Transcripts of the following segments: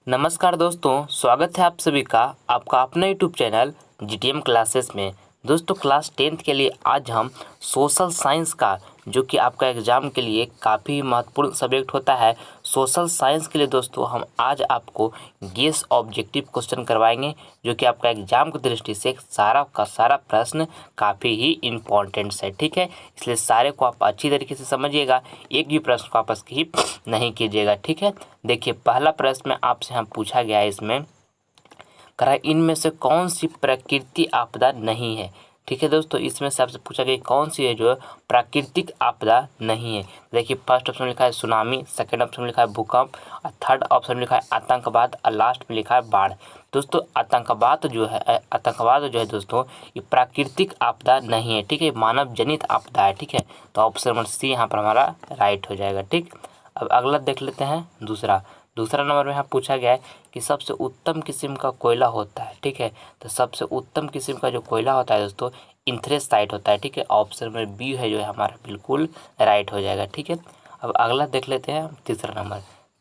नमस्कार दोस्तों, स्वागत है आप सभी का आपका अपना यूट्यूब चैनल जीटीएम क्लासेस में। दोस्तों क्लास 10th के लिए आज हम सोशल साइंस का, जो कि आपका एग्ज़ाम के लिए काफ़ी महत्वपूर्ण सब्जेक्ट होता है, सोशल साइंस के लिए दोस्तों हम आज आपको गेस ऑब्जेक्टिव क्वेश्चन करवाएंगे, जो कि आपका एग्ज़ाम की दृष्टि से सारा का सारा प्रश्न काफ़ी ही इम्पोर्टेंट है। ठीक है, इसलिए सारे को आप अच्छी तरीके से समझिएगा, एक भी प्रश्न को आप स्किप नहीं कीजिएगा। ठीक है, देखिए पहला प्रश्न आपसे हम पूछा गया है, इसमें करा इनमें से कौन सी प्राकृतिक आपदा नहीं है। ठीक है दोस्तों, इसमें से आपसे पूछा गया कौन सी है जो प्राकृतिक आपदा नहीं है। देखिए फर्स्ट ऑप्शन में लिखा है सुनामी, सेकंड ऑप्शन में लिखा है भूकंप, और थर्ड ऑप्शन में लिखा है आतंकवाद, और लास्ट में लिखा है बाढ़। दोस्तों आतंकवाद जो है दोस्तों, ये प्राकृतिक आपदा नहीं है। ठीक है, मानव जनित आपदा है। ठीक है, तो ऑप्शन नंबर सी यहाँ पर हमारा राइट हो जाएगा। ठीक, अब अगला देख लेते हैं। दूसरा नंबर में यहाँ पूछा गया है कि सबसे उत्तम किस्म का कोयला होता है। ठीक है, तो सबसे उत्तम किस्म का जो कोयला होता है दोस्तों, इंथ्रेसाइट होता है। ठीक है, ऑप्शन नंबर बी है जो है हमारा बिल्कुल राइट हो जाएगा। ठीक है, अब अगला देख लेते हैं।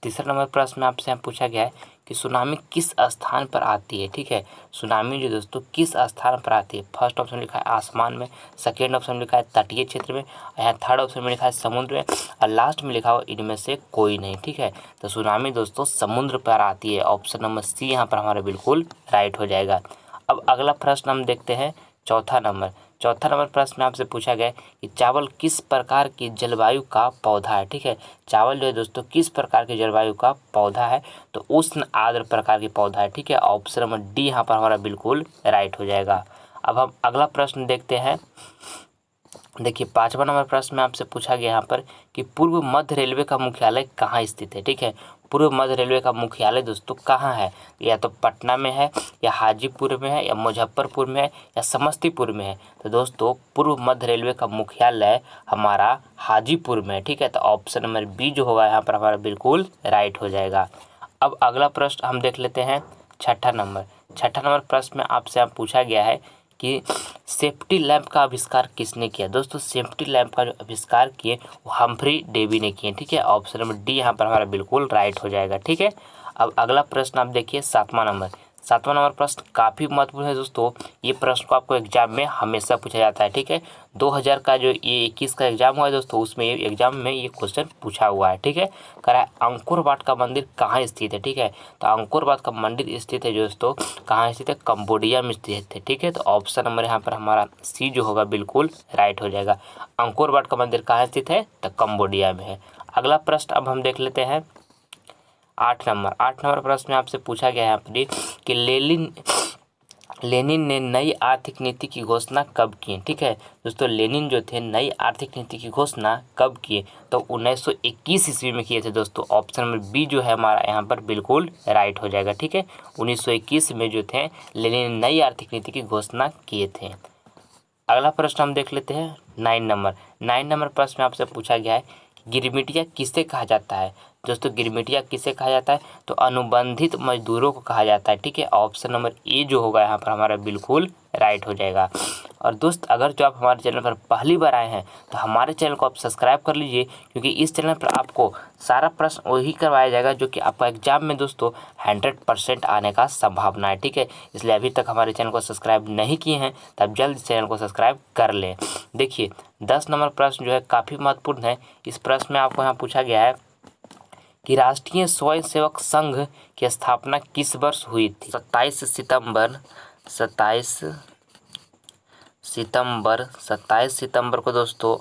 तीसरा नंबर प्रश्न में आपसे यहाँ पूछा गया है कि सुनामी किस स्थान पर आती है। ठीक है, सुनामी जो दोस्तों किस स्थान पर आती है। फर्स्ट ऑप्शन लिखा है आसमान में, सेकेंड ऑप्शन लिखा है तटीय क्षेत्र में, यहाँ थर्ड ऑप्शन में लिखा है समुद्र में, और लास्ट में लिखा हुआ इनमें से कोई नहीं। ठीक है, तो सुनामी दोस्तों समुद्र पर आती है। ऑप्शन नंबर सी यहाँ पर हमारा बिल्कुल राइट हो जाएगा। अब अगला प्रश्न हम देखते हैं। चौथा नंबर प्रश्न में आपसे पूछा गया है कि चावल किस प्रकार की जलवायु का पौधा है। ठीक है, चावल जो है दोस्तों किस प्रकार की जलवायु का पौधा है, तो उष्ण आर्द्र प्रकार की पौधा है। ठीक है, ऑप्शन नंबर डी यहाँ पर हमारा बिल्कुल राइट हो जाएगा। अब हम अगला प्रश्न देखते हैं। देखिए 5वां नंबर प्रश्न में आपसे पूछा गया यहाँ पर कि पूर्व मध्य रेलवे का मुख्यालय कहाँ स्थित है। ठीक है, पूर्व मध्य रेलवे का मुख्यालय दोस्तों कहाँ है, या तो पटना में है, या हाजीपुर में है, या मुजफ्फरपुर में है, या समस्तीपुर में है। तो दोस्तों पूर्व मध्य रेलवे का मुख्यालय हमारा हाजीपुर में है। ठीक है, तो ऑप्शन नंबर बी जो होगा यहाँ पर हमारा बिल्कुल राइट हो जाएगा। अब अगला प्रश्न हम देख लेते हैं। छठा नंबर प्रश्न में आपसे यहाँ पूछा गया है कि सेफ्टी लैंप का आविष्कार किसने किया। दोस्तों सेफ्टी लैंप का जो आविष्कार किए वो हम्फ्री डेवी ने किए। ठीक है, ऑप्शन नंबर डी यहाँ पर हमारा बिल्कुल राइट हो जाएगा। ठीक है, अब अगला प्रश्न आप देखिए। सातवां नंबर प्रश्न काफ़ी महत्वपूर्ण है दोस्तों। ये प्रश्न को आपको एग्जाम में हमेशा पूछा जाता है। ठीक है, 2000 का जो ये 21 का एग्जाम हुआ है दोस्तों, उसमें ये एग्जाम में ये क्वेश्चन पूछा हुआ है। ठीक है, कह रहा है अंकुर वाट का मंदिर कहाँ स्थित है। ठीक है, तो अंकुर वाट का मंदिर स्थित है दोस्तों, कहाँ स्थित है, कंबोडिया में स्थित है। ठीक है, तो ऑप्शन नंबर यहाँ पर हमारा सी जो होगा बिल्कुल राइट हो जाएगा। अंकुर वाट का मंदिर कहाँ स्थित है, तो कंबोडिया में है। अगला प्रश्न अब हम देख लेते हैं। 8 नंबर प्रश्न में आपसे पूछा गया है यहाँ पर कि लेनिन ने नई आर्थिक नीति की घोषणा कब की। ठीक है दोस्तों, लेनिन जो थे नई आर्थिक नीति की घोषणा कब किए, तो 1921 ईस्वी में किए थे दोस्तों। ऑप्शन नंबर बी जो है हमारा यहाँ पर बिल्कुल राइट हो जाएगा। ठीक है, 1921 में जो थे लेनिन नई आर्थिक नीति की घोषणा किए थे। अगला प्रश्न हम देख लेते हैं। 9 नंबर प्रश्न में आपसे पूछा गया है गिरमिटिया किसे कहा जाता है। दोस्तों गिरमिटिया किसे कहा जाता है, तो अनुबंधित मजदूरों को कहा जाता है। ठीक है, ऑप्शन नंबर ए जो होगा यहाँ पर हमारा बिल्कुल राइट हो जाएगा। और दोस्त अगर जो आप हमारे चैनल पर पहली बार आए हैं तो हमारे चैनल को आप सब्सक्राइब कर लीजिए, क्योंकि इस चैनल पर आपको सारा प्रश्न वही करवाया जाएगा जो कि आपका एग्जाम में दोस्तों 100% आने का संभावना है। ठीक है, इसलिए अभी तक हमारे चैनल को सब्सक्राइब नहीं किए हैं तब जल्द चैनल को सब्सक्राइब कर लें। देखिए 10 नंबर प्रश्न जो है काफ़ी महत्वपूर्ण है। इस प्रश्न में आपको यहाँ पूछा गया है कि राष्ट्रीय स्वयंसेवक संघ की स्थापना किस वर्ष हुई थी। 27 सितंबर को दोस्तों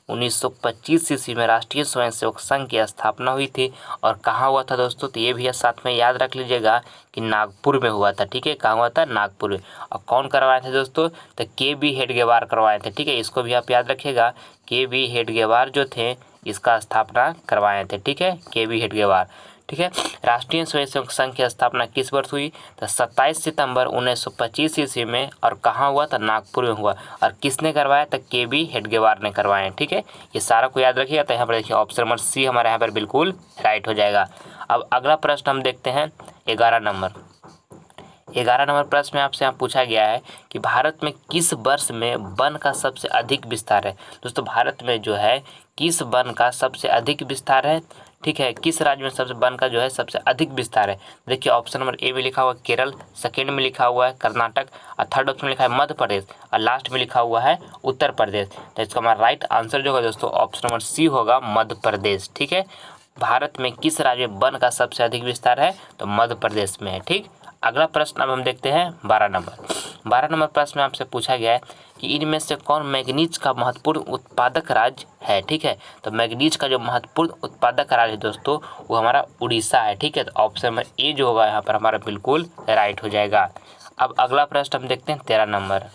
1925 ईस्वी में राष्ट्रीय स्वयंसेवक संघ की स्थापना हुई थी। और कहाँ हुआ था दोस्तों, तो ये भी साथ में याद रख लीजिएगा कि नागपुर में हुआ था। ठीक है, कहाँ हुआ था, नागपुर में। और कौन करवाए थे दोस्तों, तो के.बी. हेडगेवार करवाए थे। ठीक है, इसको भी आप याद रखिएगा, के.बी. हेडगेवार जो थे इसका स्थापना करवाए थे। ठीक है, के.बी. हेडगेवार। ठीक है, राष्ट्रीय स्वयंसेवक संघ की स्थापना किस वर्ष हुई, तो 27 सितंबर 1925 ईस्वी में। और कहाँ हुआ था, नागपुर में हुआ। और किसने करवाया, तो के.बी. हेडगेवार ने करवाए। ठीक है, ये सारा को याद रखिएगा। तो यहाँ पर देखिए ऑप्शन नंबर सी हमारे यहाँ पर बिल्कुल राइट हो जाएगा। अब अगला प्रश्न हम देखते हैं। 11 नंबर प्रश्न में आपसे यहाँ पूछा गया है कि भारत में किस वर्ष में वन का सबसे अधिक विस्तार है। दोस्तों भारत में जो है किस वन का सबसे अधिक विस्तार है। ठीक है, किस राज्य में सबसे वन का जो है सबसे अधिक विस्तार है? देखिए ऑप्शन नंबर ए में लिखा हुआ है केरल, सेकेंड में लिखा हुआ है कर्नाटक, और थर्ड ऑप्शन में लिखा है मध्य प्रदेश, और लास्ट में लिखा हुआ है उत्तर प्रदेश। तो इसका हमारा राइट आंसर जो होगा दोस्तों ऑप्शन नंबर सी होगा, मध्य प्रदेश। ठीक है, भारत में किस राज्य में वन का सबसे अधिक विस्तार है? तो मध्य प्रदेश में है। ठीक, अगला प्रश्न अब हम देखते हैं 12 नंबर। 12 नंबर प्रश्न में आपसे पूछा गया है कि इनमें से कौन मैग्नीज का महत्वपूर्ण उत्पादक राज्य है? ठीक है, तो मैग्नीज का जो महत्वपूर्ण उत्पादक राज्य है दोस्तों वो हमारा उड़ीसा है। ठीक है, तो ऑप्शन नंबर ए जो होगा यहाँ पर हमारा बिल्कुल राइट हो जाएगा। अब अगला प्रश्न हम देखते हैं 13 नंबर।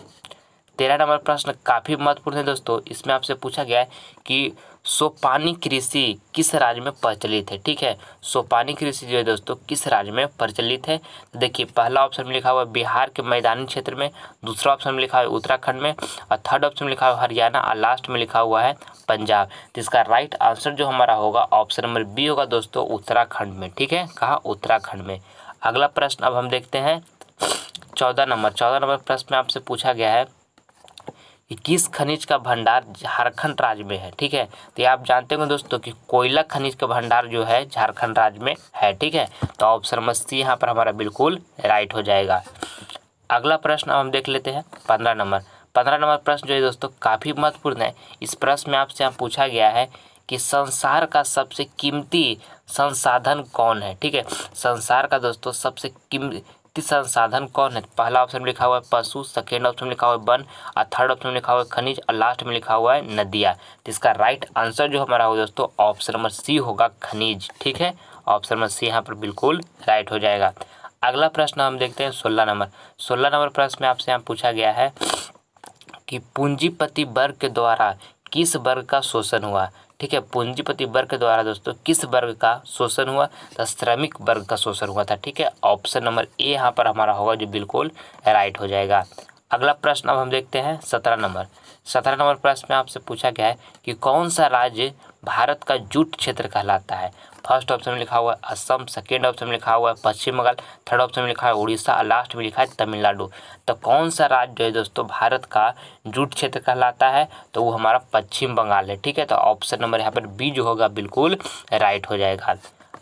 13 नंबर प्रश्न काफ़ी महत्वपूर्ण है दोस्तों। इसमें आपसे पूछा गया है कि सोपानी कृषि किस राज्य में प्रचलित है? ठीक है, सोपानी कृषि जो है दोस्तों किस राज्य में प्रचलित है? तो देखिए पहला ऑप्शन में लिखा हुआ है बिहार के मैदानी क्षेत्र में, दूसरा ऑप्शन में लिखा हुआ है उत्तराखंड में, और थर्ड ऑप्शन में लिखा हुआ है हरियाणा, और लास्ट में लिखा हुआ है पंजाब। तो इसका राइट आंसर जो हमारा होगा ऑप्शन नंबर बी होगा दोस्तों, उत्तराखंड में। ठीक है, कहाँ? उत्तराखंड में। अगला प्रश्न अब हम देखते हैं 14 नंबर। 14 नंबर प्रश्न में आपसे पूछा गया है कि किस खनिज का भंडार झारखंड राज्य में है? ठीक है, तो ये आप जानते होंगे दोस्तों कि कोयला खनिज का भंडार जो है झारखंड राज्य में है। ठीक है, तो ऑप्शन नंबर सी यहाँ पर हमारा बिल्कुल राइट हो जाएगा। अगला प्रश्न अब हम देख लेते हैं 15 नंबर। 15 नंबर प्रश्न जो है दोस्तों काफ़ी महत्वपूर्ण है। इस प्रश्न में आपसे यहाँ पूछा गया है कि संसार का सबसे कीमती संसाधन कौन है? ठीक है, संसार का दोस्तों सबसे कीमती संसाधन कौन है? पहला ऑप्शन में लिखा हुआ है पशु, सेकेंड ऑप्शन में लिखा हुआ है वन, और थर्ड ऑप्शन में लिखा हुआ है खनिज, और लास्ट में लिखा हुआ है नदियाँ। तो इसका राइट आंसर जो हमारा होगा दोस्तों ऑप्शन नंबर सी होगा, खनिज। ठीक है, ऑप्शन नंबर सी यहाँ पर बिल्कुल राइट हो जाएगा। अगला प्रश्न हम देखते हैं 16 नंबर। 16 नंबर प्रश्न में आपसे यहाँ पूछा गया है कि पूंजीपति वर्ग के द्वारा किस वर्ग का शोषण हुआ? ठीक है, पूंजीपति वर्ग के द्वारा दोस्तों किस वर्ग का शोषण हुआ? तो श्रमिक वर्ग का शोषण हुआ था। ठीक है, ऑप्शन नंबर ए यहाँ पर हमारा होगा जो बिल्कुल राइट हो जाएगा। अगला प्रश्न अब हम देखते हैं 17 नंबर। 17 नंबर प्रश्न में आपसे पूछा गया है कि कौन सा राज्य भारत का जूट क्षेत्र कहलाता है? फर्स्ट ऑप्शन में लिखा हुआ है असम, सेकेंड ऑप्शन में लिखा हुआ है पश्चिम बंगाल, थर्ड ऑप्शन में लिखा है उड़ीसा, और लास्ट में लिखा है तमिलनाडु। तो कौन सा राज्य जो है दोस्तों भारत का जूट क्षेत्र कहलाता है? तो वो हमारा पश्चिम बंगाल है। ठीक है, तो ऑप्शन नंबर यहाँ पर बी जो होगा बिल्कुल राइट हो जाएगा।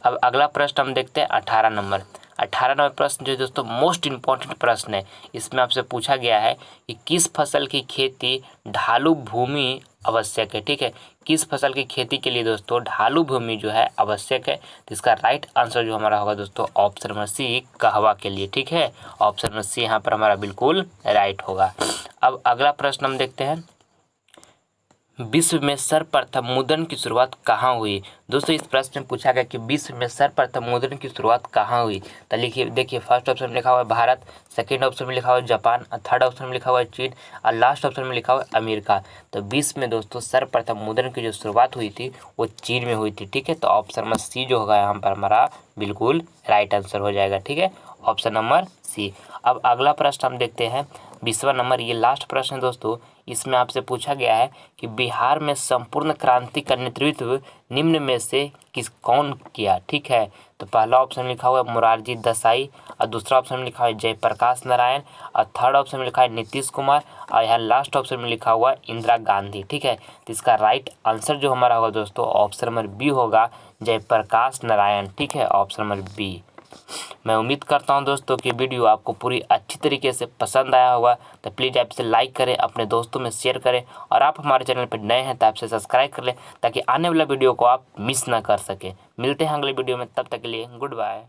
अब अगला प्रश्न हम देखते हैं 18 नंबर। 18 नंबर प्रश्न जो है दोस्तों मोस्ट इम्पॉर्टेंट प्रश्न है। इसमें आपसे पूछा गया है कि किस फसल की खेती ढालू भूमि आवश्यक है? ठीक है, किस फसल की खेती के लिए दोस्तों ढालू भूमि जो है आवश्यक है? तो इसका राइट आंसर जो हमारा होगा दोस्तों ऑप्शन नंबर सी, कहवा के लिए। ठीक है, ऑप्शन नंबर सी यहाँ पर हमारा बिल्कुल राइट होगा। अब अगला प्रश्न हम देखते हैं विश्व में सर्वप्रथम मुद्रण की शुरुआत कहाँ हुई? दोस्तों इस प्रश्न में पूछा गया कि विश्व में सर्वप्रथम मुद्रण की शुरुआत कहाँ हुई? तो लिखिए, देखिए फर्स्ट ऑप्शन में लिखा हुआ है भारत, सेकेंड ऑप्शन में लिखा हुआ है जापान, और थर्ड ऑप्शन में लिखा हुआ है चीन, और लास्ट ऑप्शन में लिखा हुआ है अमेरिका। तो विश्व में दोस्तों सर्वप्रथम मुद्रण की जो शुरुआत हुई थी वो चीन में हुई थी। ठीक है, तो ऑप्शन नंबर सी जो होगा यहाँ पर हमारा बिल्कुल राइट आंसर हो जाएगा। ठीक है, ऑप्शन नंबर सी। अब अगला प्रश्न हम देखते हैं 20वां नंबर। ये लास्ट प्रश्न है दोस्तों। इसमें आपसे पूछा गया है कि बिहार में संपूर्ण क्रांति का नेतृत्व निम्न में से कौन किया? ठीक है, तो पहला ऑप्शन लिखा हुआ है मोरारजी देसाई, और दूसरा ऑप्शन में लिखा है जयप्रकाश नारायण, और थर्ड ऑप्शन में लिखा है नीतीश कुमार, और यहाँ लास्ट ऑप्शन में लिखा हुआ है इंदिरा गांधी। ठीक है, तो इसका राइट आंसर जो हमारा होगा दोस्तों ऑप्शन नंबर बी होगा, जयप्रकाश नारायण। ठीक है, ऑप्शन नंबर बी। मैं उम्मीद करता हूं दोस्तों कि वीडियो आपको पूरी अच्छी तरीके से पसंद आया होगा। तो प्लीज़ आप इसे लाइक करें, अपने दोस्तों में शेयर करें, और आप हमारे चैनल पर नए हैं तो आप इसे सब्सक्राइब कर लें ताकि आने वाला वीडियो को आप मिस ना कर सकें। मिलते हैं अगले वीडियो में, तब तक के लिए गुड बाय।